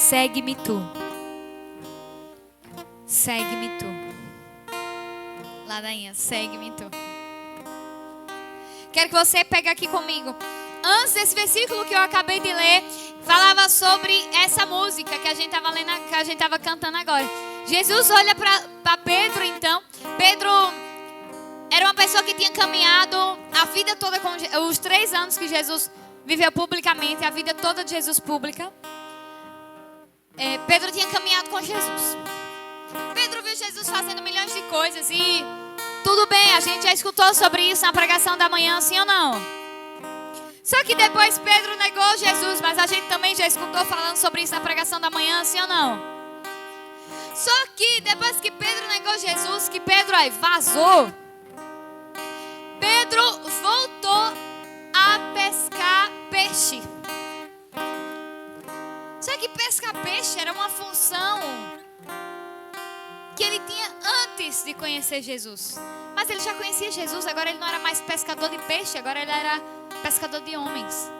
segue-me tu. Segue-me tu. Ladainha, segue-me tu. Quero que você pegue aqui comigo. Antes desse versículo que eu acabei de ler, falava sobre essa música que a gente estava lendo, que a gente estava cantando agora. Jesus olha para Pedro, então. Pedro era uma pessoa que tinha caminhado a vida toda com os 3 anos que Jesus viveu publicamente, a vida toda de Jesus pública. Pedro tinha caminhado com Jesus. Pedro viu Jesus fazendo milhões de coisas e tudo bem, a gente já escutou sobre isso na pregação da manhã, sim ou não? Só que depois Pedro negou Jesus, mas a gente também já escutou falando sobre isso na pregação da manhã, sim ou não? Só que depois que Pedro negou Jesus, que Pedro aí vazou, Pedro voltou a pescar peixe. Só que pescar peixe era uma função que ele tinha antes de conhecer Jesus. Mas ele já conhecia Jesus, agora ele não era mais pescador de peixe, agora ele era pescador de homens.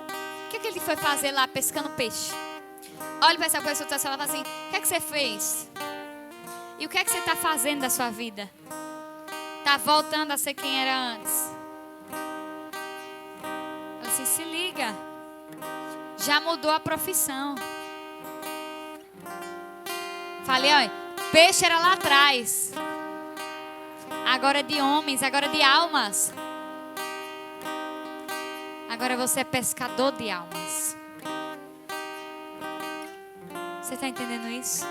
O que ele foi fazer lá pescando peixe? Olha para essa pessoa e fala assim: o que é que você fez? E o que é que você está fazendo da sua vida? Está voltando a ser quem era antes? Fala assim: se liga, já mudou a profissão. Falei, olha, peixe era lá atrás. Agora é de homens, agora é de almas. Agora você é pescador de almas. Você está entendendo isso?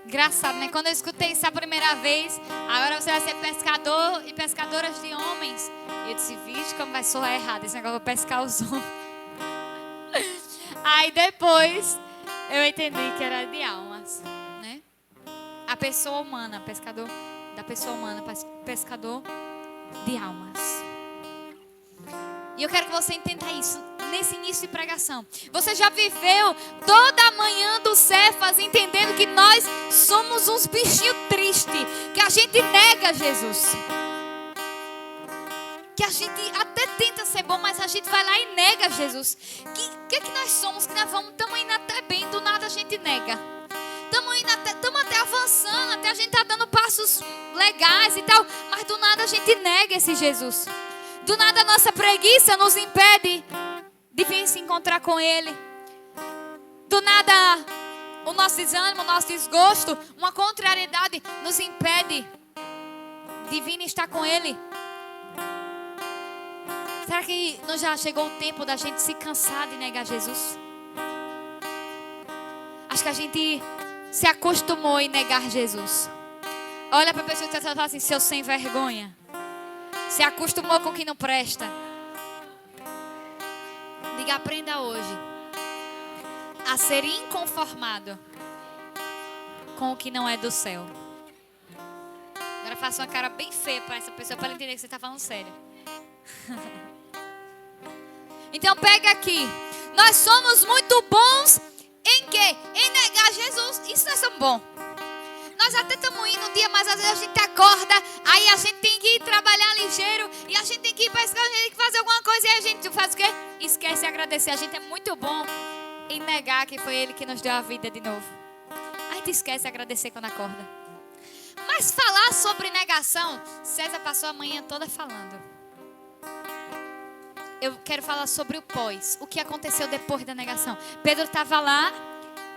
Engraçado, né? Quando eu escutei isso a primeira vez, agora você vai ser pescador e pescadoras de homens. E eu disse, vixe, como vai soar errado esse negócio de pescar os homens. Aí depois eu entendi que era de almas, né? A pessoa humana, pescador da pessoa humana, pescador de almas. E eu quero que você entenda isso nesse início de pregação. Você já viveu toda a manhã do Cefas entendendo que nós somos uns bichinhos tristes, que a gente nega Jesus, que a gente até tenta ser bom, mas a gente vai lá e nega Jesus. Que nós somos, que nós estamos indo até bem, do nada a gente nega. Estamos até avançando, até a gente está dando passos legais e tal, mas do nada a gente nega esse Jesus. Do nada a nossa preguiça nos impede de vir se encontrar com Ele. Do nada o nosso desânimo, o nosso desgosto, uma contrariedade nos impede de vir estar com Ele. Será que não já chegou o tempo da gente se cansar de negar Jesus? Acho que a gente se acostumou em negar Jesus. Olha para a pessoa que está falando assim, seu sem vergonha. Se acostumou com o que não presta. Diga, aprenda hoje a ser inconformado com o que não é do céu. Agora faça uma cara bem feia para essa pessoa, para ela entender que você está falando sério. Então pega aqui. Nós somos muito bons em quê? Em negar Jesus. Isso nós somos bons. Nós até estamos indo um dia, mas às vezes a gente acorda, aí a gente tem que ir trabalhar ligeiro, e a gente tem que ir pescar, a gente tem que fazer alguma coisa, e aí a gente faz o quê? Esquece de agradecer. A gente é muito bom em negar que foi Ele que nos deu a vida de novo. A gente esquece de agradecer quando acorda. Mas falar sobre negação, César passou a manhã toda falando. Eu quero falar sobre o pós, o que aconteceu depois da negação. Pedro estava lá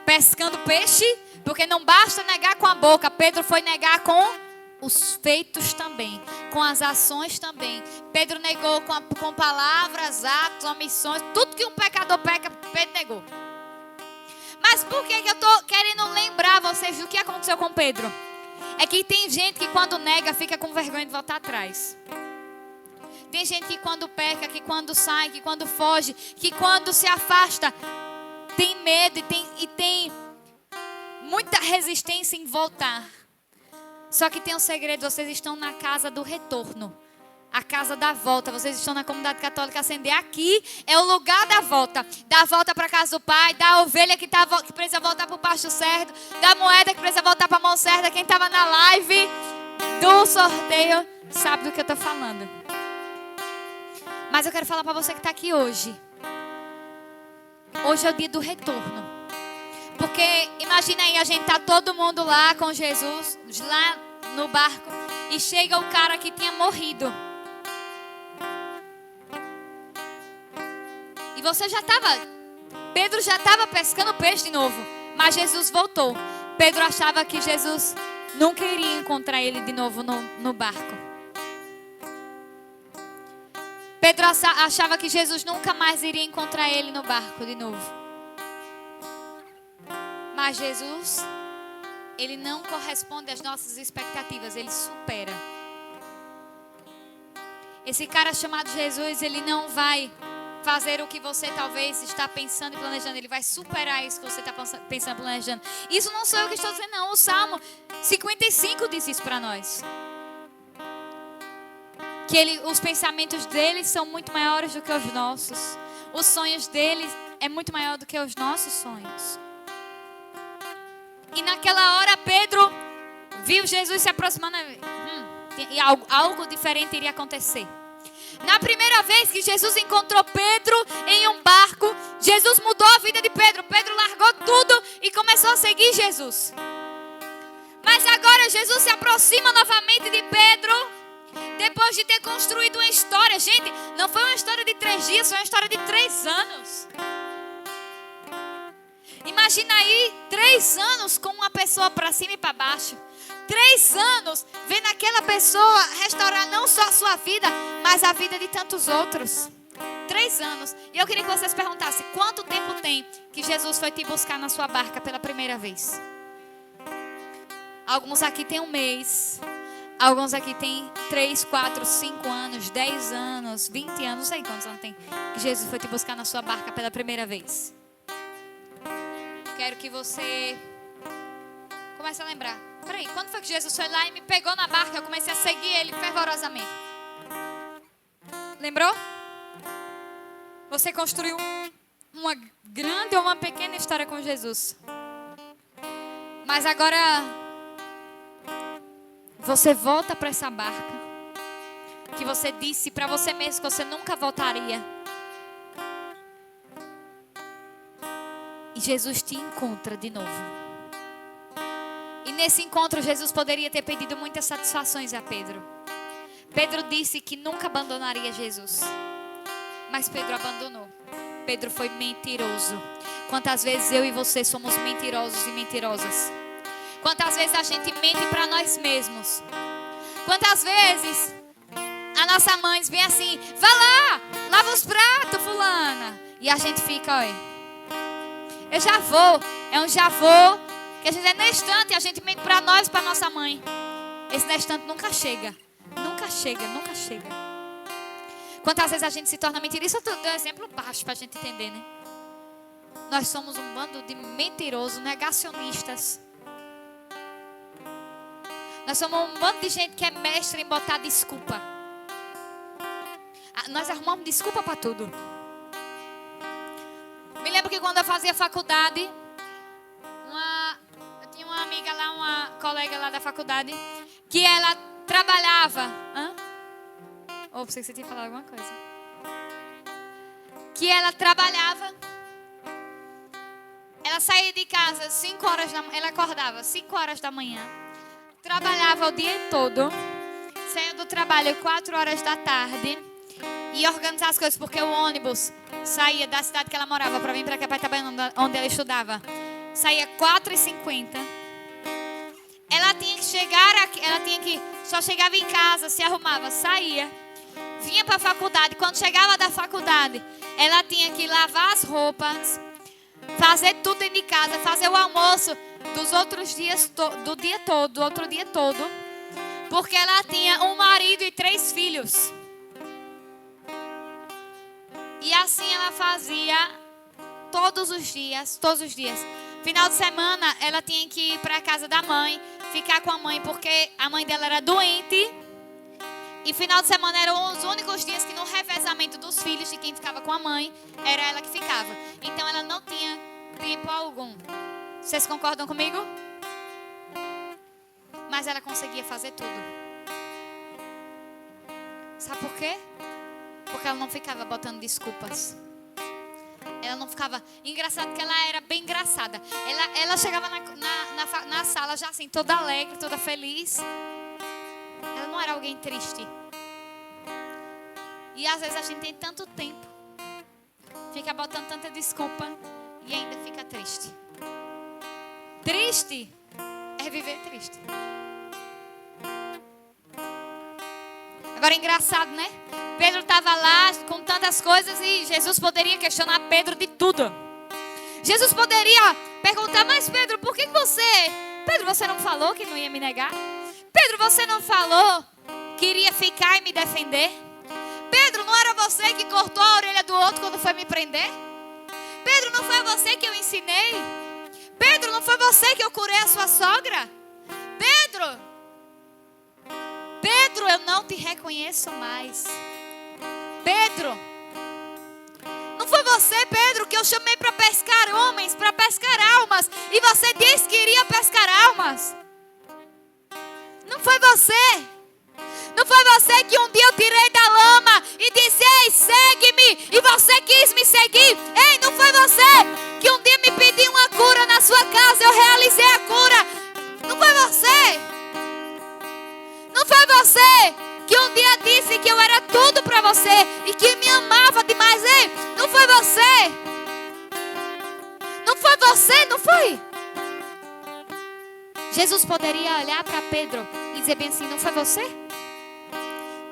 pescando peixe, porque não basta negar com a boca. Pedro foi negar com os feitos também, com as ações também. Pedro negou com palavras, atos, omissões, tudo que um pecador peca, Pedro negou. Mas por que eu estou querendo lembrar vocês do que aconteceu com Pedro? É que tem gente que quando nega fica com vergonha de voltar atrás. Tem gente que quando peca, que quando sai, que quando foge, que quando se afasta, tem medo e tem muita resistência em voltar. Só que tem um segredo, vocês estão na casa do retorno. A casa da volta, vocês estão na comunidade católica Ascender. Aqui é o lugar da volta. Da volta para a casa do Pai, da ovelha que precisa voltar para o pasto certo, da moeda que precisa voltar para a mão certa. Quem estava na live do sorteio sabe do que eu estou falando. Mas eu quero falar para você que está aqui hoje. Hoje é o dia do retorno. Porque imagina aí, a gente tá todo mundo lá com Jesus, lá no barco, e chega o cara que tinha morrido. E Pedro já estava pescando peixe de novo, mas Jesus voltou. Pedro achava que Jesus nunca iria encontrar ele de novo no barco. Pedro achava que Jesus nunca mais iria encontrar ele no barco de novo. Mas Jesus, ele não corresponde às nossas expectativas, ele supera. Esse cara chamado Jesus, ele não vai fazer o que você talvez está pensando e planejando. Ele vai superar isso que você está pensando e planejando. Isso não sou eu que estou dizendo, não. O Salmo 55 diz isso para nós. Que os pensamentos dele são muito maiores do que os nossos. Os sonhos dele é muito maior do que os nossos sonhos. E naquela hora Pedro viu Jesus se aproximando. E algo diferente iria acontecer. Na primeira vez que Jesus encontrou Pedro em um barco, Jesus mudou a vida de Pedro. Pedro largou tudo e começou a seguir Jesus. Mas agora Jesus se aproxima novamente de Pedro, depois de ter construído uma história. Gente, não foi uma história de 3 dias, foi uma história de 3 anos. Imagina aí 3 anos com uma pessoa para cima e para baixo. 3 anos vendo aquela pessoa restaurar não só a sua vida, mas a vida de tantos outros. 3 anos. E eu queria que vocês perguntassem: quanto tempo tem que Jesus foi te buscar na sua barca pela primeira vez? Alguns aqui tem 1 mês. Alguns aqui tem 3, 4, 5 anos, 10 anos, 20 anos. Não sei quantos anos tem que Jesus foi te buscar na sua barca pela primeira vez. Quero que você comece a lembrar. Peraí, quando foi que Jesus foi lá e me pegou na barca? Eu comecei a seguir ele fervorosamente. Lembrou? Você construiu uma grande ou uma pequena história com Jesus. Mas agora você volta para essa barca que você disse para você mesmo que você nunca voltaria. E Jesus te encontra de novo. E nesse encontro Jesus poderia ter pedido muitas satisfações a Pedro. Pedro disse que nunca abandonaria Jesus. Mas Pedro abandonou. Pedro foi mentiroso. Quantas vezes eu e você somos mentirosos e mentirosas? Quantas vezes a gente mente para nós mesmos? Quantas vezes a nossa mãe vem assim: vá lá, lava os pratos, fulana. E a gente fica, olha, eu já vou, é um já vou. Que a gente é na instante, a gente mente para nós, para nossa mãe. Esse na instante nunca chega. Nunca chega, nunca chega. Quantas vezes a gente se torna mentiroso? Isso eu dou um exemplo baixo para a gente entender, né? Nós somos um bando de mentirosos, negacionistas. Nós somos um bando de gente que é mestre em botar desculpa. Nós arrumamos desculpa para tudo. Me lembro que quando eu fazia faculdade, eu tinha uma amiga lá, uma colega lá da faculdade, que ela trabalhava. Ou pensei que você tinha falado alguma coisa. Que ela trabalhava. Ela saía de casa 5 horas da manhã. Ela acordava 5 horas da manhã. Trabalhava o dia todo. Saía do trabalho 4 horas da tarde. E organizava as coisas, porque o ônibus saía da cidade que ela morava para vir para cá, para Itabaiana, onde ela estudava. Saía 4h50. Ela tinha que chegar aqui, só chegava em casa, se arrumava, saía, vinha para a faculdade. Quando chegava da faculdade, ela tinha que lavar as roupas, fazer tudo dentro de casa, fazer o almoço dos outros dias, do outro dia todo, porque ela tinha um marido e 3 filhos. E assim ela fazia todos os dias. Final de semana, ela tinha que ir para a casa da mãe, ficar com a mãe, porque a mãe dela era doente. E final de semana eram os únicos dias que no revezamento dos filhos de quem ficava com a mãe, era ela que ficava. Então ela não tinha tempo algum. Vocês concordam comigo? Mas ela conseguia fazer tudo. Sabe por quê? Porque ela não ficava botando desculpas. Ela não ficava... Engraçado que ela era bem engraçada. Ela chegava na sala já assim, toda alegre, toda feliz. Ela não era alguém triste. E às vezes a gente tem tanto tempo, fica botando tanta desculpa e ainda fica triste. Triste é viver triste. Agora é engraçado, né? Pedro estava lá com tantas coisas e Jesus poderia questionar Pedro de tudo. Jesus poderia perguntar, mas Pedro, por que você... Pedro, você não falou que não ia me negar? Pedro, você não falou que iria ficar e me defender? Pedro, não era você que cortou a orelha do outro quando foi me prender? Pedro, não foi você que eu ensinei? Pedro, não foi você que eu curei a sua sogra? Pedro, eu não te reconheço mais. Pedro, não foi você, Pedro, que eu chamei para pescar homens, para pescar almas, e você disse que iria pescar almas? Não foi você? Não foi você que um dia eu tirei da lama e disse, ei, segue-me, e você quis me seguir? Ei, não foi você que um dia me pediu uma cura na sua casa, eu realizei a cura? Não foi você? Não foi você que um dia disse que eu era tudo para você e que me amava demais? Ei, não foi você? Não foi você, não foi? Jesus poderia olhar para Pedro e dizer bem assim, não foi você?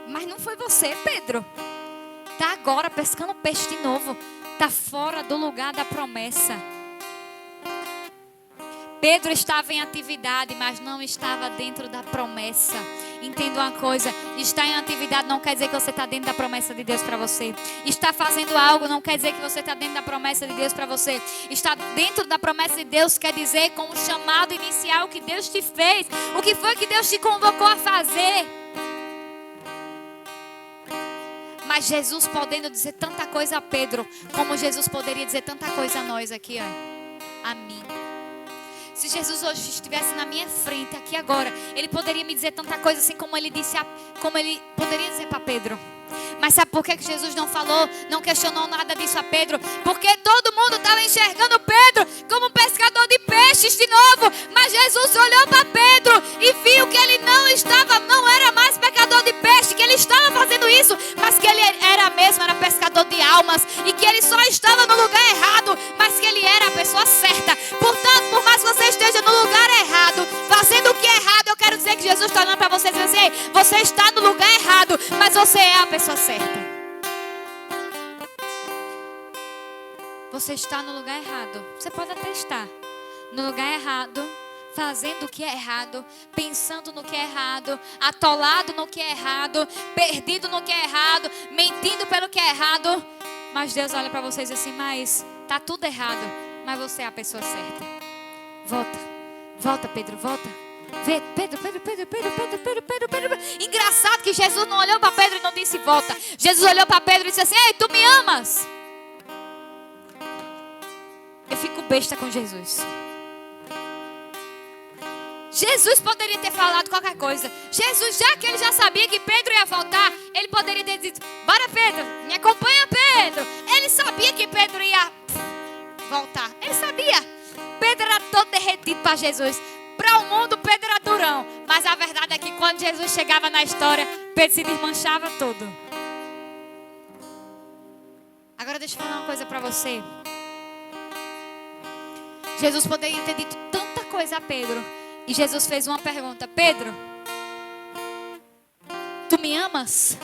Mas não foi você, Pedro. Está agora pescando peixe de novo. Está fora do lugar da promessa. Pedro estava em atividade, mas não estava dentro da promessa. Entenda uma coisa, estar em atividade não quer dizer que você está dentro da promessa de Deus para você. Estar fazendo algo não quer dizer que você está dentro da promessa de Deus para você. Estar dentro da promessa de Deus quer dizer com o chamado inicial que Deus te fez. O que foi que Deus te convocou a fazer. Mas Jesus podendo dizer tanta coisa a Pedro, como Jesus poderia dizer tanta coisa a nós aqui, ó, a mim. Se Jesus hoje estivesse na minha frente, aqui agora, Ele poderia me dizer tanta coisa assim como Ele poderia dizer para Pedro. Mas sabe por que Jesus não falou, não questionou nada disso a Pedro? Porque todo mundo estava enxergando Pedro como um pescador de peixes de novo. Mas Jesus olhou para Pedro e viu que ele não era mais pescador de peixe, que ele estava fazendo isso, mas que ele era pescador de almas, e que ele só estava no lugar errado, mas que ele era a pessoa certa. Portanto, por mais que você esteja no lugar errado, fazendo o que é errado, eu quero dizer que Jesus está olhando para você e dizendo assim, você está no lugar errado, mas você é a pessoa certa. Você está no lugar errado. Você pode até estar no lugar errado, fazendo o que é errado, pensando no que é errado, atolado no que é errado, perdido no que é errado, mentindo pelo que é errado. Mas Deus olha para vocês assim, mas está tudo errado, mas você é a pessoa certa. Volta Pedro, volta. Vê, Pedro. Engraçado que Jesus não olhou para Pedro e não disse volta. Jesus olhou para Pedro e disse assim, ei, tu me amas? Eu fico besta com Jesus. Jesus poderia ter falado qualquer coisa. Jesus, já que ele já sabia que Pedro ia voltar, ele poderia ter dito, bora Pedro, me acompanha Pedro. Ele sabia que Pedro ia voltar. Ele sabia. Pedro era todo derretido para Jesus. Para o mundo, Pedro era durão. Mas a verdade é que quando Jesus chegava na história, Pedro se desmanchava todo. Agora deixa eu falar uma coisa para você. Jesus poderia ter dito tanta coisa a Pedro. E Jesus fez uma pergunta. Pedro, tu me amas?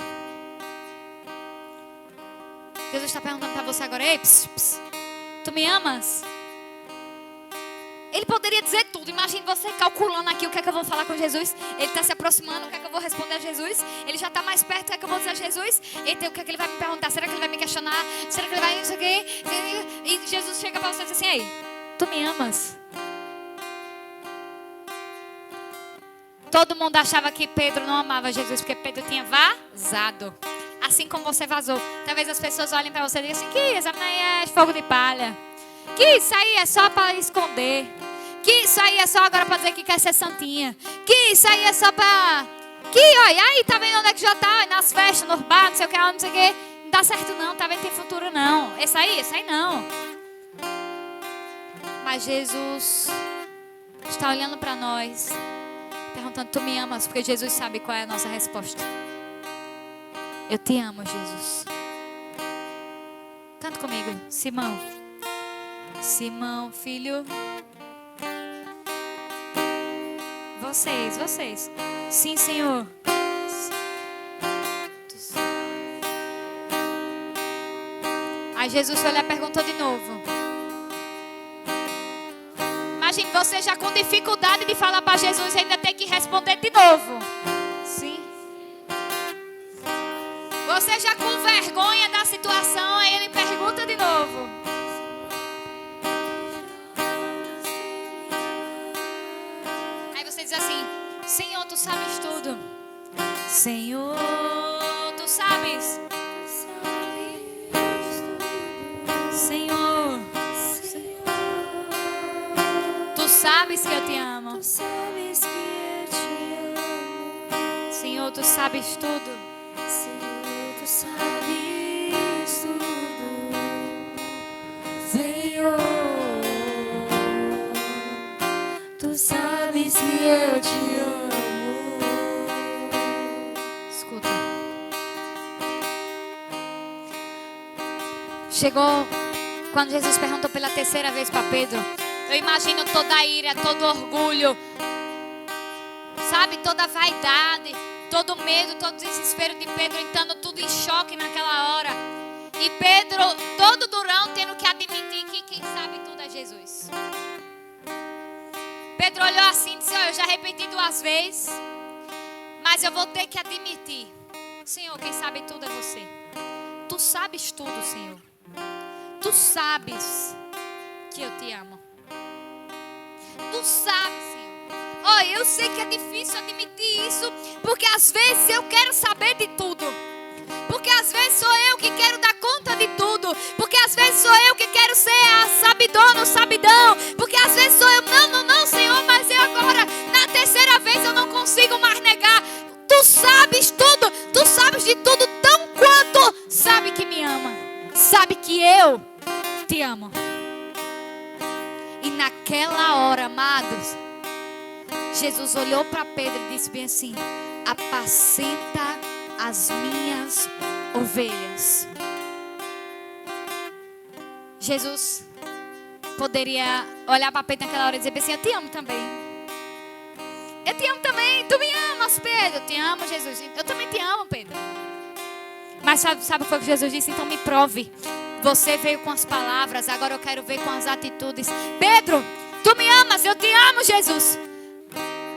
Jesus está perguntando para você agora. Ei, tu me amas? Ele poderia dizer tudo. Imagine você calculando aqui o que é que eu vou falar com Jesus. Ele está se aproximando, o que é que eu vou responder a Jesus. Ele já está mais perto, o que é que eu vou dizer a Jesus. Eita, o que é que ele vai me perguntar? Será que ele vai me questionar? Será que ele vai isso aqui? E Jesus chega para você e diz assim, ei, tu me amas? Todo mundo achava que Pedro não amava Jesus, porque Pedro tinha vazado. Assim como você vazou. Talvez as pessoas olhem para você e digam assim, que isso aí é fogo de palha. Que isso aí é só para esconder. Que isso aí é só agora para dizer que quer ser santinha. Que isso aí é só para... Que, olha, aí tá vendo onde é que já tá? Nas festas, nos bares, não sei o que, não sei o que. Não dá certo não, talvez não tem futuro não. Esse aí não. Mas Jesus está olhando para nós, perguntando, tu me amas? Porque Jesus sabe qual é a nossa resposta. Eu te amo, Jesus. Canta comigo, Simão. Simão, filho. Vocês. Sim, Senhor. Aí Jesus foi lá e perguntou de novo. Imagine você já com dificuldade de falar para Jesus e ainda tem que responder de novo. Sim. Você já com vergonha da situação, aí ele pergunta de novo. Aí você diz assim, Senhor, tu sabes tudo. Senhor, tu sabes. Senhor, tu sabes que eu te amo. Tu sabes que eu te amo. Senhor, tu sabes tudo. Senhor, tu sabes tudo. Senhor, tu sabes que eu te amo. Escuta. Chegou quando Jesus perguntou pela terceira vez para Pedro. Eu imagino toda a ira, todo orgulho, sabe, toda a vaidade, todo o medo, todo o desespero de Pedro entrando tudo em choque naquela hora. E Pedro, todo durão, tendo que admitir que quem sabe tudo é Jesus. Pedro olhou assim e disse, eu já repeti 2 vezes, mas eu vou ter que admitir. Senhor, quem sabe tudo é você. Tu sabes tudo, Senhor. Tu sabes que eu te amo. Tu sabes, Senhor. Eu sei que é difícil admitir isso, porque às vezes eu quero saber de tudo. Porque às vezes sou eu que quero dar conta de tudo. Porque às vezes sou eu que quero ser a sabidona, o sabidão. Porque às vezes sou eu, não, Senhor, mas eu agora, na terceira vez eu não consigo mais negar. Tu sabes tudo, tu sabes de tudo tão quanto sabe que me ama. Sabe que eu te amo. E naquela hora, amados, Jesus olhou para Pedro e disse bem assim, apacenta as minhas ovelhas. Jesus poderia olhar para Pedro naquela hora e dizer bem assim, eu te amo também. Eu te amo também, tu me amas, Pedro. Eu te amo, Jesus. Eu também te amo, Pedro. Mas sabe o que Jesus disse? Então me prove. Você veio com as palavras, agora eu quero ver com as atitudes. Pedro, tu me amas, eu te amo, Jesus.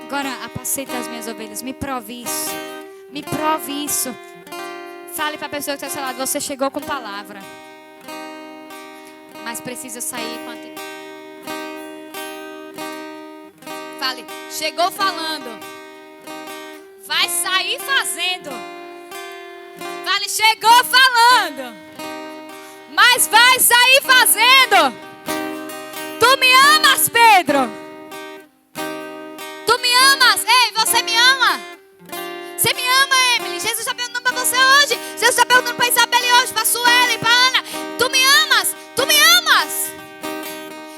Agora apacenta as minhas ovelhas, me prove isso. Me prove isso. Fale para a pessoa que está ao seu lado, você chegou com palavra, mas precisa sair com atitude. Fale, chegou falando, vai sair fazendo. Fale, chegou falando, mas vai sair fazendo. Tu me amas, Pedro? Tu me amas? Ei, você me ama? Você me ama, Emily? Jesus está perguntando para você hoje. Jesus está perguntando para Isabelle hoje, para Suelen, para Ana. Tu me amas? Tu me amas?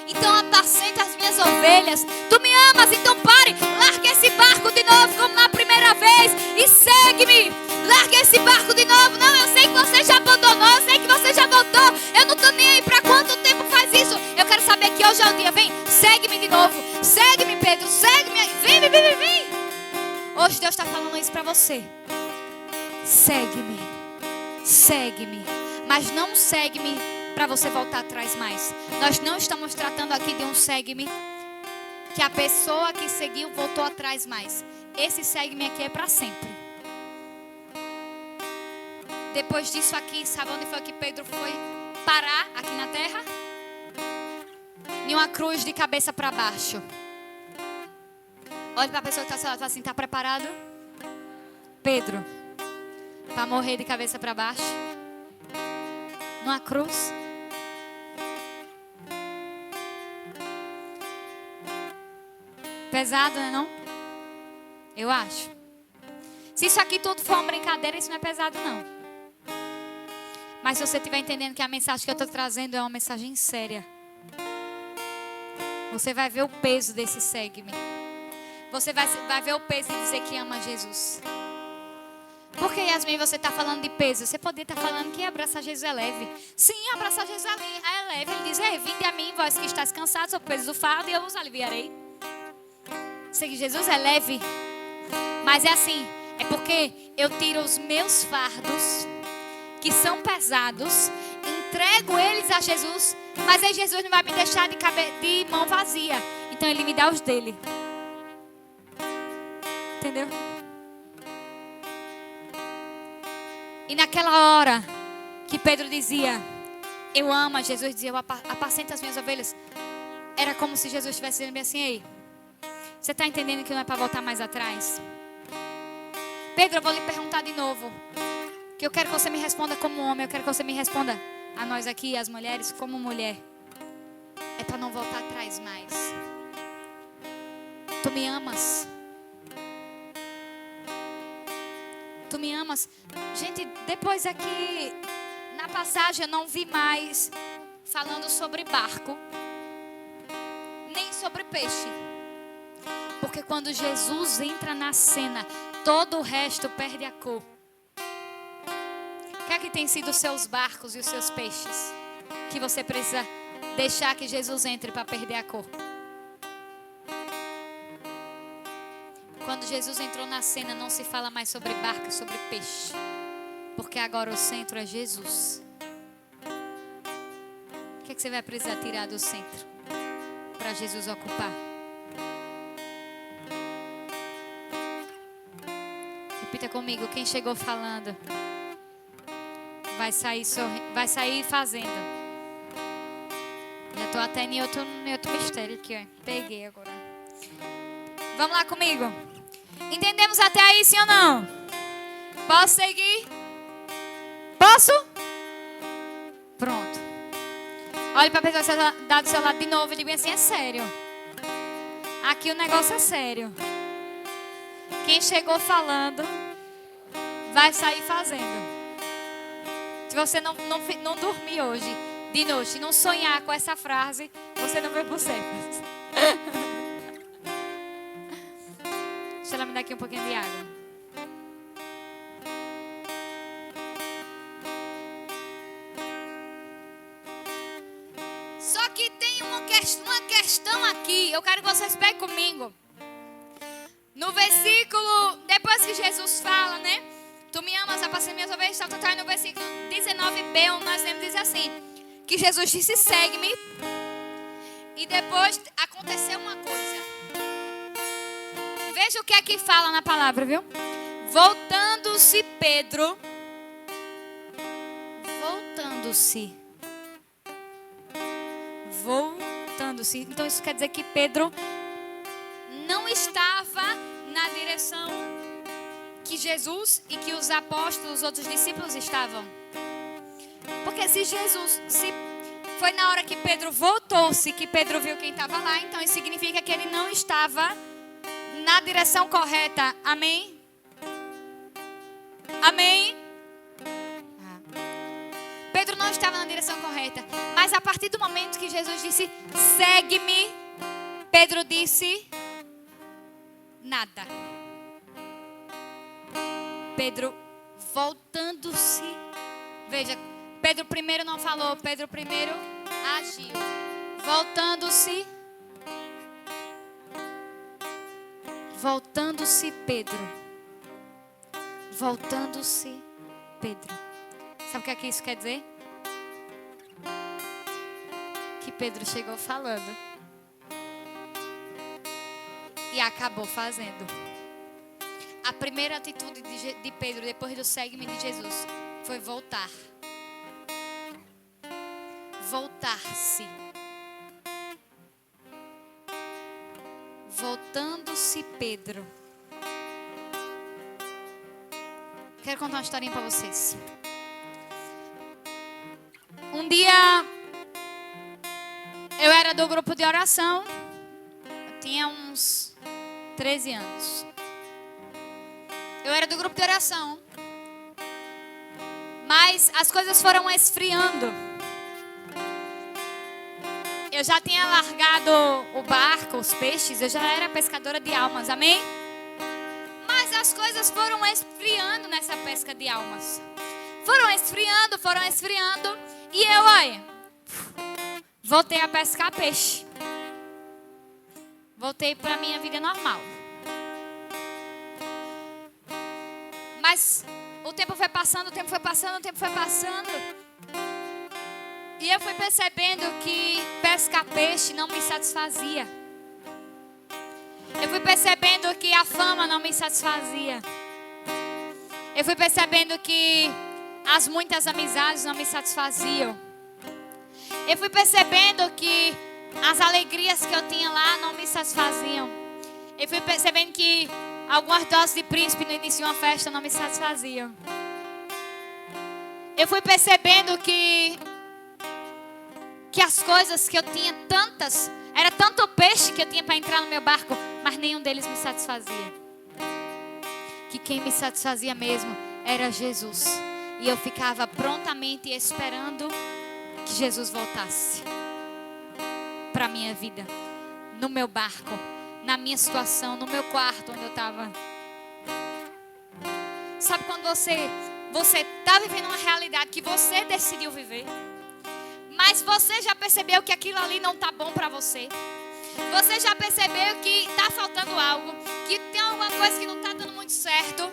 Então apacenta as minhas ovelhas. Tu me amas? Então pare. Larga esse barco de novo como na primeira vez e segue-me. Larga esse barco de novo. Não, eu sei que você já abandonou. Eu sei que você já voltou. Eu não estou nem aí para quanto tempo faz isso. Eu quero saber que hoje é o dia. Vem, segue-me de novo. Segue-me, Pedro. Segue-me. Vem. Hoje Deus está falando isso para você. Segue-me. Segue-me. Mas não segue-me para você voltar atrás mais. Nós não estamos tratando aqui de um segue-me que a pessoa que seguiu voltou atrás mais. Esse segue-me aqui é para sempre. Depois disso aqui, sabe onde foi que Pedro foi parar aqui na terra? Em uma cruz de cabeça para baixo. Olha para a pessoa que está ao seu lado e fala assim, está preparado? Pedro, para morrer de cabeça para baixo? Numa cruz? Pesado, né não? Eu acho. Se isso aqui tudo for uma brincadeira, isso não é pesado não. Mas se você estiver entendendo que a mensagem que eu estou trazendo é uma mensagem séria, você vai ver o peso desse segue-me. Você vai ver o peso de dizer que ama Jesus. Porque, Yasmin, você está falando de peso. Você poderia estar falando que abraçar Jesus é leve. Sim, abraçar Jesus é leve. Ele diz, ei, vinde a mim, vós que estáis cansados, sob o peso do fardo, e eu vos aliviarei. Sei que Jesus é leve. Mas é assim, é porque eu tiro os meus fardos, que são pesados, entrego eles a Jesus, mas aí Jesus não vai me deixar de mão vazia. Então Ele me dá os dele. Entendeu? E naquela hora que Pedro dizia, eu amo, Jesus dizia, eu apacento as minhas ovelhas. Era como se Jesus estivesse dizendo bem assim, ei, você está entendendo que não é para voltar mais atrás? Pedro, eu vou lhe perguntar de novo. Que eu quero que você me responda como homem. Eu quero que você me responda a nós aqui, as mulheres, como mulher. É para não voltar atrás mais. Tu me amas? Tu me amas? Gente, depois aqui, na passagem, eu não vi mais falando sobre barco. Nem sobre peixe. Porque quando Jesus entra na cena, todo o resto perde a cor. O que é que tem sido os seus barcos e os seus peixes? Que você precisa deixar que Jesus entre para perder a cor. Quando Jesus entrou na cena, não se fala mais sobre barco e sobre peixe. Porque agora o centro é Jesus. O que é que você vai precisar tirar do centro para Jesus ocupar? Repita comigo, quem chegou falando vai sair fazendo. Já estou até em outro mistério aqui, ó. Peguei agora. Vamos lá comigo. Entendemos até aí, sim ou não? Posso seguir? Posso? Pronto. Olhe para a pessoa que está do seu lado de novo e diga assim, é sério. Aqui o negócio é sério. Quem chegou falando vai sair fazendo. Se você não dormir hoje, de noite, não sonhar com essa frase, você não vai por certo. Deixa ela me dar aqui um pouquinho de água. Só que tem uma questão aqui. Eu quero que vocês peguem comigo. No versículo, depois que Jesus fala, né? Tu me amas, apacenta minhas ovelhas, tá, no versículo 19b, nós lemos diz assim, que Jesus disse, segue-me. E depois aconteceu uma coisa. Veja o que é que fala na palavra, viu? Voltando-se Pedro. Voltando-se. Então isso quer dizer que Pedro não estava na direção que Jesus e que os apóstolos, os outros discípulos estavam. Porque se foi na hora que Pedro voltou-se que Pedro viu quem estava lá, então isso significa que ele não estava na direção correta. Amém? Amém? Pedro não estava na direção correta. Mas a partir do momento que Jesus disse, segue-me, Pedro disse, nada. Pedro voltando-se. Veja, Pedro primeiro não falou, Pedro primeiro agiu. Voltando-se Pedro. Voltando-se Pedro. Sabe o que é que isso quer dizer? Que Pedro chegou falando e acabou fazendo. A primeira atitude de Pedro depois do segue-me de Jesus foi voltar. Voltar-se. Voltando-se Pedro. Quero contar uma historinha para vocês. Um dia eu era do grupo de oração. Eu tinha uns 13 anos. Eu era do grupo de oração. Mas as coisas foram esfriando. Eu já tinha largado o barco, os peixes. Eu já era pescadora de almas, amém? Mas as coisas foram esfriando nessa pesca de almas. Foram esfriando. E eu, olha, voltei a pescar peixe. Voltei para a minha vida normal. Mas o tempo foi passando. E eu fui percebendo que pescar peixe não me satisfazia. Eu fui percebendo que a fama não me satisfazia. Eu fui percebendo que as muitas amizades não me satisfaziam. Eu fui percebendo que as alegrias que eu tinha lá não me satisfaziam. Eu fui percebendo que algumas doses de príncipe no início de uma festa não me satisfaziam. Eu fui percebendo que as coisas que eu tinha tantas, era tanto peixe que eu tinha para entrar no meu barco, mas nenhum deles me satisfazia. Que quem me satisfazia mesmo era Jesus. E eu ficava prontamente esperando que Jesus voltasse para a minha vida, no meu barco, na minha situação, no meu quarto onde eu estava. Sabe quando você está vivendo uma realidade que você decidiu viver, mas você já percebeu que aquilo ali não está bom para você? Você já percebeu que está faltando algo, que tem alguma coisa que não está dando muito certo,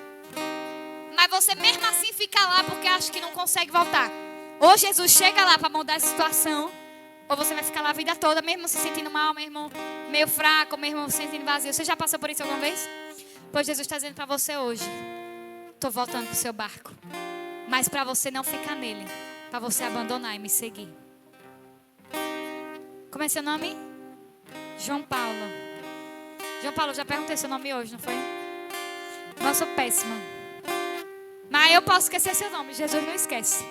mas você mesmo assim fica lá porque acha que não consegue voltar? Ou Jesus chega lá para mudar a situação, ou você vai ficar lá a vida toda, mesmo se sentindo mal, mesmo meio fraco, mesmo se sentindo vazio. Você já passou por isso alguma vez? Pois Jesus está dizendo para você hoje: estou voltando para o seu barco, mas para você não ficar nele, para você abandonar e me seguir. Como é seu nome? João Paulo. João Paulo, já perguntei seu nome hoje, não foi? Eu sou péssima. Mas eu posso esquecer seu nome, Jesus não esquece.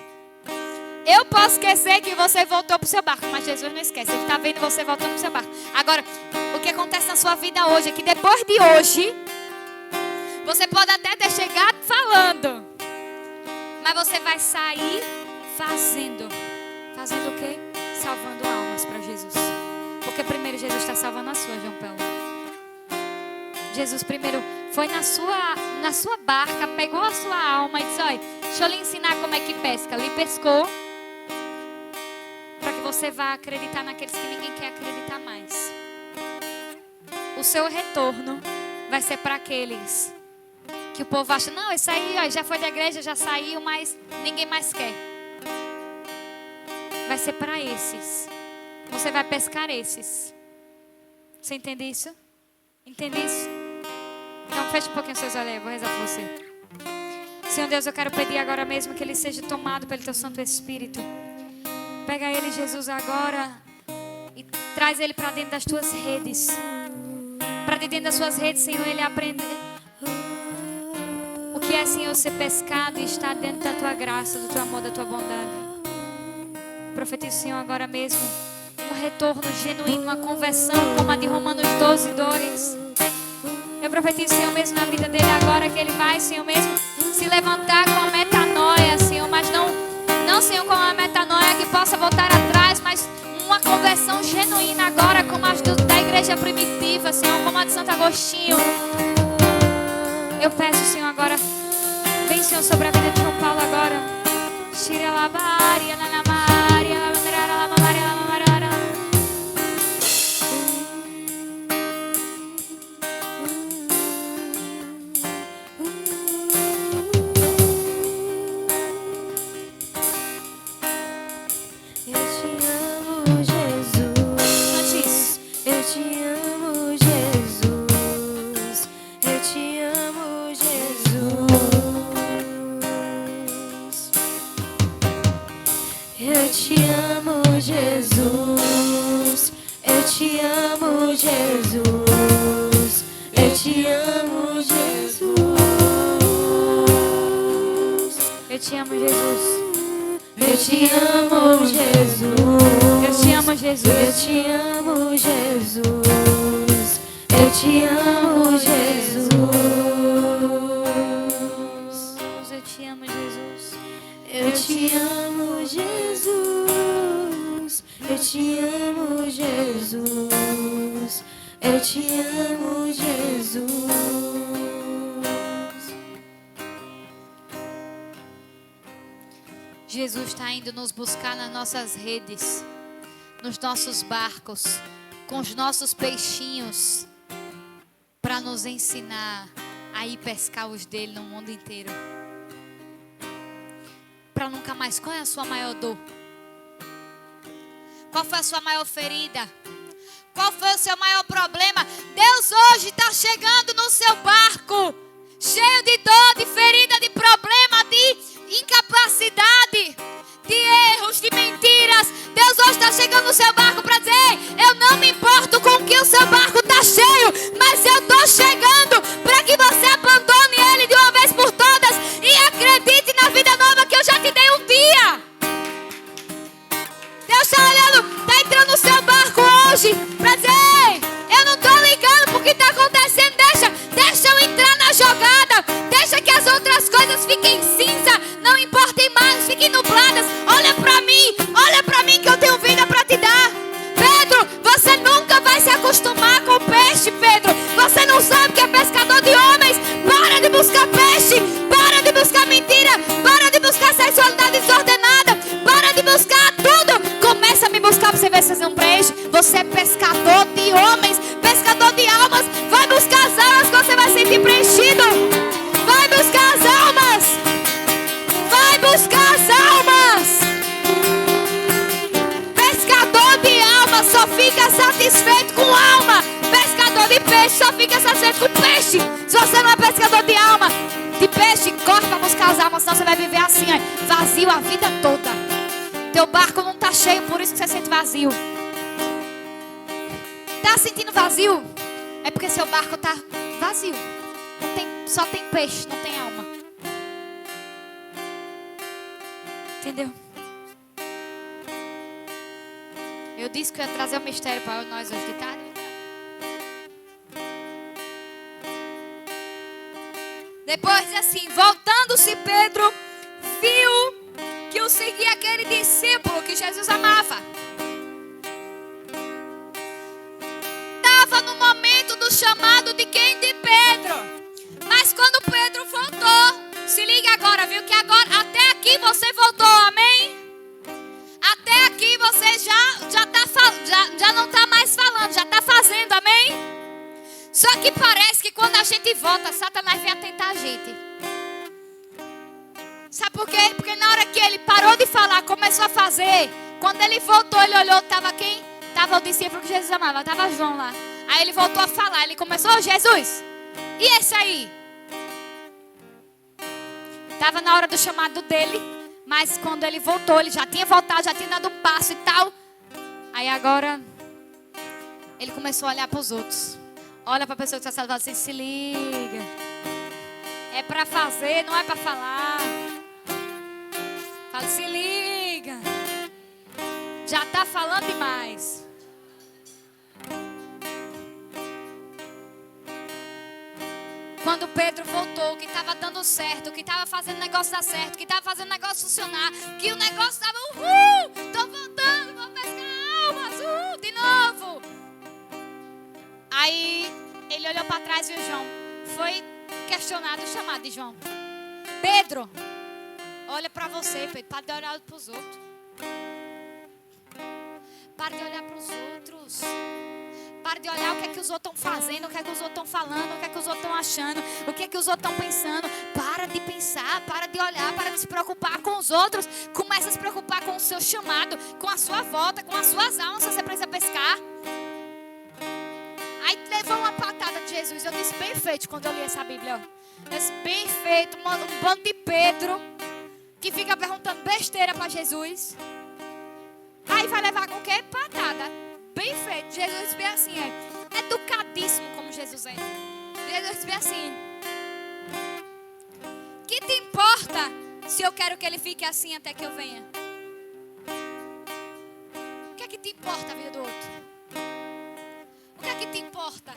Eu posso esquecer que você voltou para o seu barco, mas Jesus não esquece. Ele está vendo você voltando para o seu barco. Agora, o que acontece na sua vida hoje é que depois de hoje, você pode até ter chegado falando, mas você vai sair fazendo. Fazendo o quê? Salvando almas para Jesus. Porque primeiro Jesus está salvando a sua, João Paulo. Jesus primeiro foi na sua barca, pegou a sua alma e disse: olha, deixa eu lhe ensinar como é que pesca. Lhe pescou para que você vá acreditar naqueles que ninguém quer acreditar mais. O seu retorno vai ser para aqueles que o povo acha: não, isso aí ó, já foi da igreja, já saiu, mas ninguém mais quer. Vai ser para esses. Você vai pescar esses. Você entende isso? Entende isso? Então feche um pouquinho seus olhos aí, eu vou rezar por você. Senhor Deus, eu quero pedir agora mesmo que ele seja tomado pelo teu Santo Espírito. Pega ele, Jesus, agora e traz ele para dentro das tuas redes. Para dentro das suas redes, Senhor, ele aprender o que é, Senhor, ser pescado e estar dentro da tua graça, do teu amor, da tua bondade. Profetizo, Senhor, agora mesmo um retorno genuíno, uma conversão como a de Romanos 12:2. Eu profetizo, Senhor, mesmo na vida dele agora, que ele vai, Senhor, mesmo se levantar com a metanoia, Senhor, mas não, Senhor, com a metanoia que possa voltar atrás, mas uma conversão genuína agora, como a da igreja primitiva, Senhor, como a de Santo Agostinho. Eu peço, Senhor, agora, vem, Senhor, sobre a vida de João Paulo agora. Shira labaria, nanamaria, lamarara, lamarara, lamarara. Eu te amo, Jesus. Jesus está indo nos buscar nas nossas redes, nos nossos barcos, com os nossos peixinhos, para nos ensinar a ir pescar os dele no mundo inteiro. Para nunca mais. Qual é a sua maior dor? Qual foi a sua maior ferida? Qual foi o seu maior problema? Deus hoje está chegando no seu barco, cheio de dor, de ferida, de problema, de incapacidade, de erros, de mentiras. Deus hoje está chegando no seu barco para dizer: eu não me importo com o que o seu barco está cheio, mas eu estou chegando para que você abandone ele de uma vez por todas e acredite na vida nova que eu já te dei um dia. Deus está olhando, está entrando no seu barco hoje para dizer: eu não estou ligando porque está acontecendo, deixa eu entrar na jogada, deixa que as outras coisas fiquem cinza, não importem mais, fiquem nubladas. Olha para mim que eu tenho vida para te dar. Pedro, você nunca vai se acostumar com o peixe, Pedro. Você não sabe que é pescador de homens. Para de buscar peixe, para de buscar mentira, para de buscar sexualidade desordenada, para de buscar tudo. Começa a me buscar para você ver se você não preenche. Você é pescador de homens, pescador de almas. Vai buscar as almas que você vai sentir preenchido. Vai buscar as almas. Vai buscar as almas. Pescador de alma só fica satisfeito com alma. Pescador de peixe só fica satisfeito com peixe. Se você não é pescador de alma, de peixe, corre para buscar as almas, senão você vai viver assim, ó, vazio a vida toda. Teu barco não está cheio, por isso que você sente vazio. Está sentindo vazio? É porque seu barco está vazio. Só tem peixe, não tem alma. Entendeu? Eu disse que eu ia trazer um mistério para nós hoje de tarde. Depois assim, voltando-se Pedro, viu que o seguia aquele discípulo que Jesus amava. Estava no momento do chamado de quem? De Pedro. Mas quando Pedro voltou, se liga agora, viu? Que agora, até aqui você voltou, amém? Até aqui você já não está mais falando, já está fazendo, amém? Só que parece que quando a gente volta, Satanás vem tentar a gente. Sabe por quê? Porque na hora que ele parou de falar, começou a fazer. Quando ele voltou, ele olhou, estava quem? Estava o discípulo que Jesus amava, estava João lá. Aí ele voltou a falar, ele começou: oh, Jesus, e esse aí? Estava na hora do chamado dele, mas quando ele voltou, ele já tinha voltado, já tinha dado um passo e tal. Aí agora, ele começou a olhar para os outros. Olha para a pessoa que está falando assim: se liga. É para fazer, não é para falar. Fala: se liga. Já está falando demais. Quando Pedro voltou, que estava dando certo, que estava fazendo o negócio dar certo, que estava fazendo o negócio funcionar, que o negócio estava, estou voltando, vou pescar almas, de novo. Aí ele olhou para trás e viu João. Foi questionado o chamado de João. Pedro, olha para você, Pedro, para de olhar para os outros. Para de olhar para os outros. Para de olhar o que é que os outros estão fazendo, o que é que os outros estão falando, o que é que os outros estão achando, o que é que os outros estão pensando. Para de pensar, para de olhar, para de se preocupar com os outros. Começa a se preocupar com o seu chamado, com a sua volta, com as suas almas, se você precisa pescar. Aí levou uma patada de Jesus. Eu disse: bem feito quando eu li essa Bíblia. Eu disse: bem feito, um bando de Pedro que fica perguntando besteira para Jesus. Aí vai levar com o quê? Patada. Bem feito. Jesus disse bem assim, educadíssimo como Jesus é. Jesus disse bem assim: que te importa se eu quero que ele fique assim até que eu venha? O que é que te importa a vida do outro? O que é que te importa?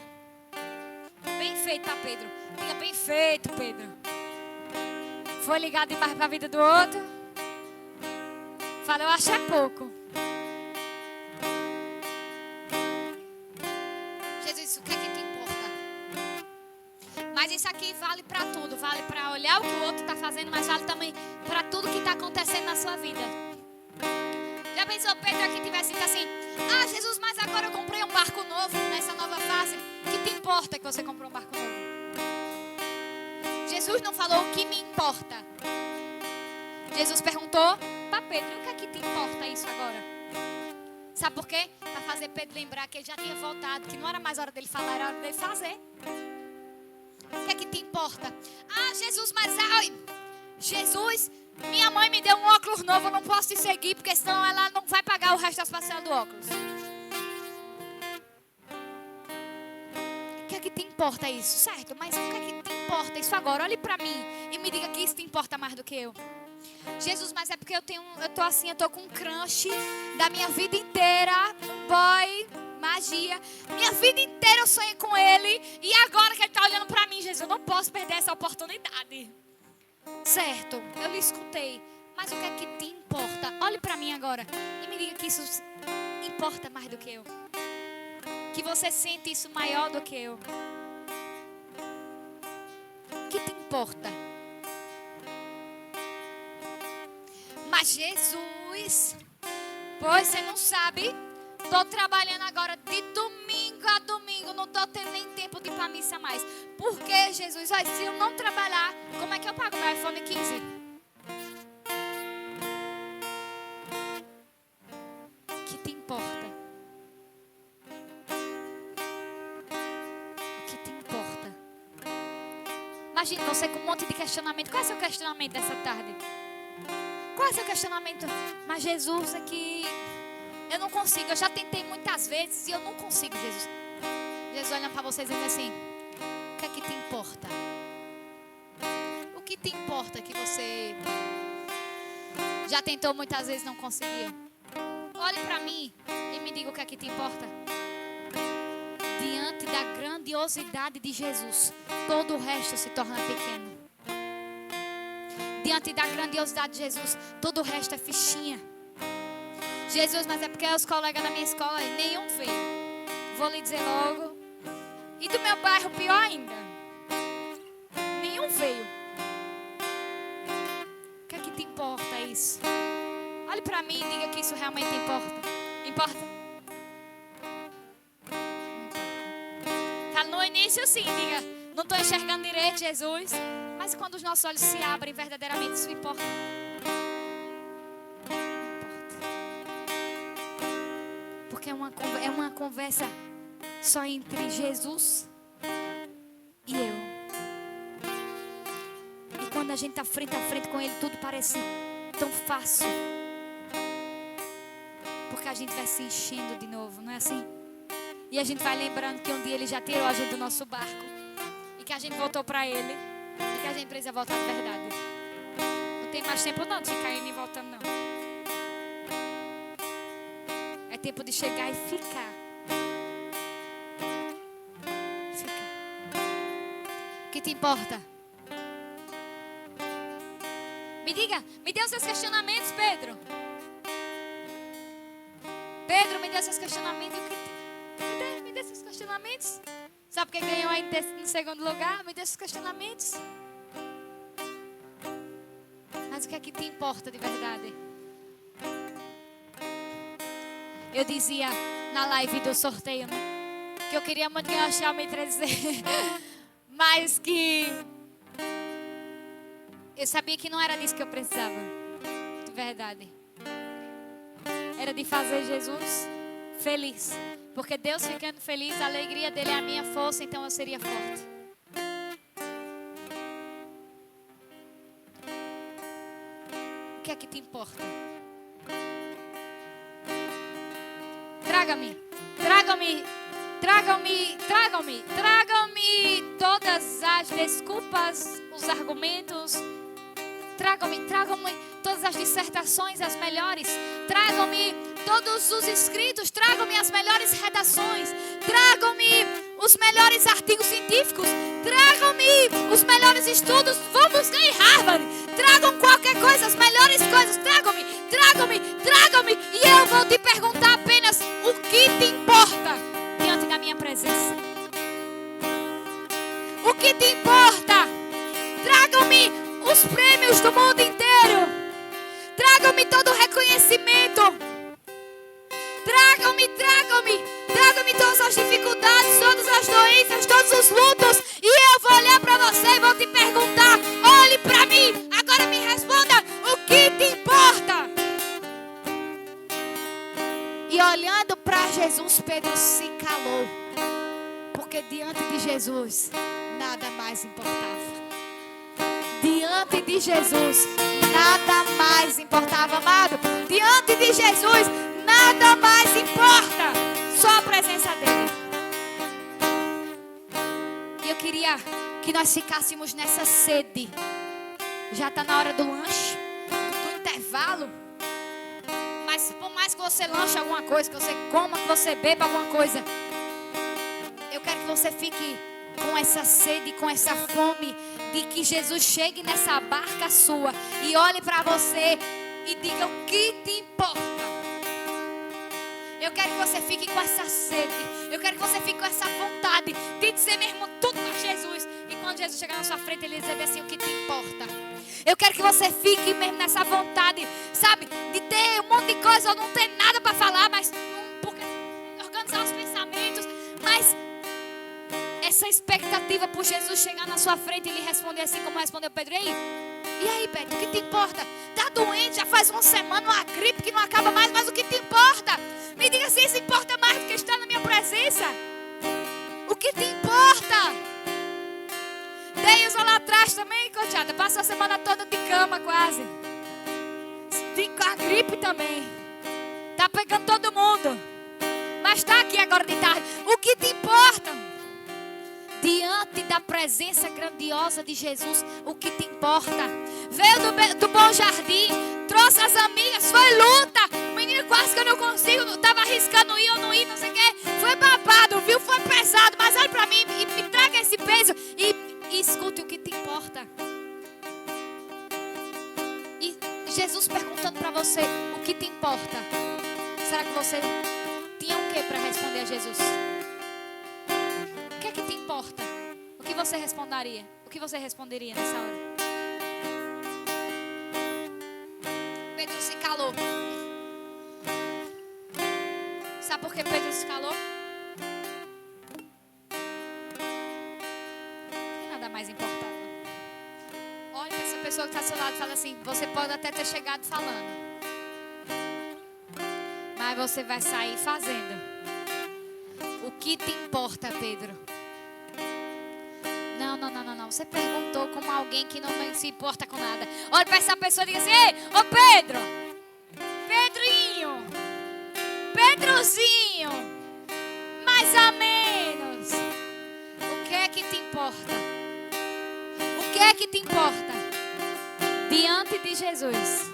Bem feito para Pedro. Diga: bem feito, Pedro. Foi ligado demais para a vida do outro? Fala: eu acho é pouco. Jesus disse: Mas isso aqui vale para tudo. Vale para olhar o que o outro está fazendo, mas vale também para tudo que está acontecendo na sua vida. Já pensou Pedro aqui tivesse dito assim: ah, Jesus, mas agora eu comprei um barco novo nessa nova fase. Que te importa que você comprou um barco novo? Jesus não falou o que me importa. Jesus perguntou para Pedro: o que é que te importa isso agora? Sabe por quê? Para fazer Pedro lembrar que ele já tinha voltado, que não era mais hora dele falar, era hora dele fazer. O que é que te importa? Ah, Jesus, mas ai, Jesus, minha mãe me deu um óculos novo, eu não posso te seguir, porque senão ela não vai pagar o resto das parcelas do óculos. O que é que te importa isso? Certo, mas o que é que te importa isso agora? Olhe para mim e me diga que isso te importa mais do que eu. Jesus, mas é porque eu tô com um crush da minha vida inteira, um boy, magia. Minha vida inteira eu sonhei com ele e agora que ele está olhando para mim, Jesus, eu não posso perder essa oportunidade. Certo, eu lhe escutei, mas o que é que te importa? Olhe para mim agora e me diga que isso importa mais do que eu. Que você sente isso maior do que eu. O que te importa? Mas Jesus, pois você não sabe, estou trabalhando agora de domingo a domingo, não estou tendo nem tempo de ir para a missa mais. Por que, Jesus? Olha, se eu não trabalhar, como é que eu pago meu iPhone 15? O que te importa? O que te importa? Imagina você com um monte de questionamento. Qual é o seu questionamento dessa tarde? Qual é o seu questionamento? Mas Jesus, é que eu não consigo. Eu já tentei muitas vezes e eu não consigo, Jesus. Jesus olhando para vocês e dizendo assim: o que é que te importa? O que te importa que você já tentou muitas vezes e não conseguiu? Olhe para mim e me diga o que é que te importa. Diante da grandiosidade de Jesus, todo o resto se torna pequeno. Diante da grandiosidade de Jesus, todo o resto é fichinha. Jesus, mas é porque os colegas da minha escola nenhum veio. Vou lhe dizer logo. E do meu bairro, pior ainda. Nenhum veio. O que é que te importa isso? Olhe para mim e diga que isso realmente importa. Importa? Tá no início sim, diga: não estou enxergando direito, Jesus. Mas quando os nossos olhos se abrem, verdadeiramente isso importa. Porque é uma conversa só entre Jesus e eu. E quando a gente está frente a frente com Ele, tudo parece tão fácil. Porque a gente vai se enchendo de novo, não é assim? E a gente vai lembrando que um dia Ele já tirou a gente do nosso barco. E que a gente voltou para Ele. E que a gente precisa voltar de verdade. Não tem mais tempo não de ficar indo e voltando não. É tempo de chegar e ficar. O que te importa? Me diga, me dê os seus questionamentos, Pedro. Pedro, me dê os seus questionamentos. Me dê os seus questionamentos. Sabe quem ganhou aí no segundo lugar? Me dê os seus questionamentos. Mas o que é que te importa de verdade? Eu dizia na live do sorteio, né? Que eu queria muito ganhar o Xiaomi 3D. Mas que eu sabia que não era disso que eu precisava. De verdade. Era de fazer Jesus feliz. Porque Deus ficando feliz, a alegria dele é a minha força, então eu seria forte. O que é que te importa? Traga-me todas as desculpas, os argumentos. Tragam-me todas as dissertações, as melhores. Tragam-me todos os escritos. Tragam-me as melhores redações. Tragam-me os melhores artigos científicos. Tragam-me os melhores estudos. Vou buscar em Harvard. Tragam qualquer coisa, as melhores coisas. Tragam-me. E eu vou te perguntar apenas o que te importa diante da minha presença. O que te importa? os prêmios do mundo inteiro. Tragam-me todo o reconhecimento. Tragam-me todas as dificuldades, todas as doenças, todos os lutos. E eu vou olhar para você e vou te perguntar: olhe para mim, agora me responda, o que te importa? E olhando para Jesus, Pedro se calou. Porque diante de Jesus, nada mais importava. Diante de Jesus, nada mais importava, amado. Diante de Jesus, nada mais importa. Só a presença dele. E eu queria que nós ficássemos nessa sede. Já está na hora do lanche, do intervalo. Mas por mais que você lanche alguma coisa, que você coma, que você beba alguma coisa, eu quero que você fique com essa sede, com essa fome de que Jesus chegue nessa barca sua e olhe para você e diga: o que te importa? Eu quero que você fique com essa sede. Eu quero que você fique com essa vontade de dizer mesmo tudo para Jesus. E quando Jesus chegar na sua frente, ele dizer assim: o que te importa? Eu quero que você fique mesmo nessa vontade, sabe? De ter um monte de coisa ou não ter nada para falar, mas porque organizar os pensamentos. Mas essa expectativa por Jesus chegar na sua frente e lhe responder assim como respondeu Pedro. E aí, Pedro, o que te importa? Tá doente, já faz uma semana, uma gripe que não acaba mais, mas o que te importa? Me diga se isso importa mais do que estar na minha presença. O que te importa? Deilza lá atrás também, coitada, passou a semana toda de cama quase. Com a gripe também. Tá pegando todo mundo. Mas tá aqui agora de tarde. O que te importa? Diante da presença grandiosa de Jesus, o que te importa? Veio do Bom Jardim, trouxe as amigas, foi luta. Menino, quase que eu não consigo, estava arriscando ir ou não ir, não sei o que. Foi babado, viu? Foi pesado, mas olha para mim e me traga esse peso e escute o que te importa. E Jesus perguntando para você, o que te importa? Será que você tinha o que para responder a Jesus? O que é que te importa? O que você responderia? O que você responderia nessa hora? Pedro se calou. Sabe por que Pedro se calou? Porque nada mais importava. Olha para essa pessoa que está ao seu lado e fala assim: você pode até ter chegado falando, mas você vai sair fazendo. O que te importa, Pedro? Não. Você perguntou como alguém que não se importa com nada. Olha para essa pessoa e diga assim: ei, ô Pedro, Pedrinho, Pedrozinho, mais ou menos. O que é que te importa? O que é que te importa? Diante de Jesus,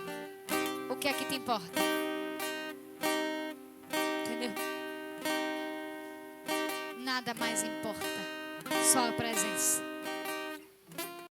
o que é que te importa? Entendeu? Nada mais importa, só a presença.